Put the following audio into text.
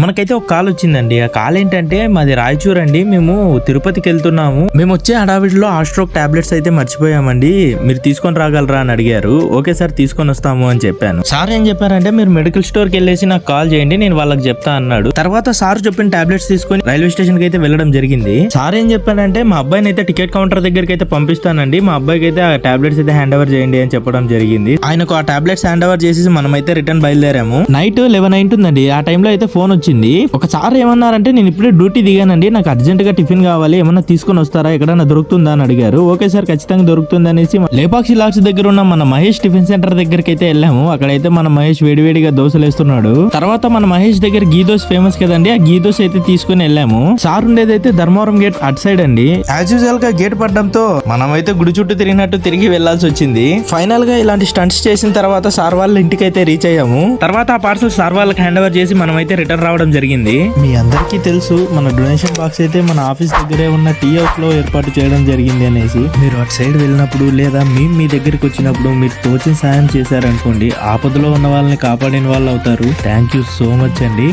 మనకైతే ఒక కాల్ వచ్చిందండి. ఆ కాల్ ఏంటంటే మాది రాయచూర్ అండి, మేము తిరుపతికి వెళ్తున్నాము, మేము వచ్చే హడావిడిలో ఆస్ట్రోక్ టాబ్లెట్స్ అయితే మర్చిపోయామండి, మీరు తీసుకొని రాగలరా అని అడిగారు. ఓకే సార్ తీసుకొని వస్తాము అని చెప్పాను. సార్ ఏం చెప్పారంటే మీరు మెడికల్ స్టోర్ కి వెళ్ళేసి నాకు కాల్ చేయండి, నేను వాళ్ళకి చెప్తా అన్నాడు. తర్వాత సార్ చెప్పిన టాబ్లెట్స్ తీసుకొని రైల్వే స్టేషన్ కి అయితే వెళ్ళడం జరిగింది. సార్ ఏం చెప్పాడంటే మా అబ్బాయిని అయితే టికెట్ కౌంటర్ దగ్గరికి అయితే పంపిస్తానండి, మా అబ్బాయికి అయితే ఆ టాబ్లెట్స్ అయితే హ్యాండ్ ఓవర్ చేయండి అని చెప్పడం జరిగింది. ఆయనకు ఆ టాబ్లెట్స్ హ్యాండ్ ఓవర్ చేసి మనమైతే రిటర్న్ బయలుదేరాము. నైట్ 11 అయింటుందండి. ఆ టైంలో అయితే ఫోన్ వచ్చింది. ఒకసారి ఏమన్నారంటే నేను ఇప్పుడే డ్యూటీ దిగానండి, నాకు అర్జెంట్ గా టిఫిన్ కావాలి, ఏమన్నా తీసుకొని వస్తారా, ఎక్కడన్నా దొరుకుతుందా అని అడిగారు. ఓకే సార్ ఖచ్చితంగా దొరుకుతుంది అనేసి లేపాక్షి లాక్స్ దగ్గర ఉన్న మన మహేష్ టిఫిన్ సెంటర్ దగ్గరికి అయితే వెళ్ళాము. అక్కడైతే మన మహేష్ వేడివేడిగా దోశలు వేస్తున్నాడు. తర్వాత మన మహేష్ దగ్గర గీ దోశ ఫేమస్ కదండి, ఆ గీ దోశ అయితే తీసుకుని వెళ్ళాము. సార్ ఉండేదైతే ధర్మవరం గేట్ అటు సైడ్ అండి. యాజ్ యూజువల్ గా గేట్ పడడంతో మనమైతే గుడి చుట్టూ తిరిగినట్టు తిరిగి వెళ్లాల్సి వచ్చింది. ఫైనల్ గా ఇలాంటి స్టంట్స్ చేసిన తర్వాత సార్ వాళ్ళ ఇంటికి అయితే రీచ్ అయ్యాము. తర్వాత ఆ పార్సల్ సార్ వాళ్ళకి హ్యాండ్ ఓవర్ చేసి మనమైతే రిటర్న్ రావడం జరిగింది. మీ అందరికీ తెలుసు మన డొనేషన్ బాక్స్ అయితే మన ఆఫీస్ దగ్గరే ఉన్న టీ హౌస్ లో ఏర్పాటు చేయడం జరిగింది అనేసి. మీరు అటు సైడ్ వెళ్ళినప్పుడు లేదా మీ దగ్గరికి వచ్చినప్పుడు మీరు తోచిన సాయం చేశారనుకోండి, ఆపదలో ఉన్న వాళ్ళని కాపాడిన వాళ్ళు అవుతారు. థ్యాంక్ యూ సో మచ్ అండి.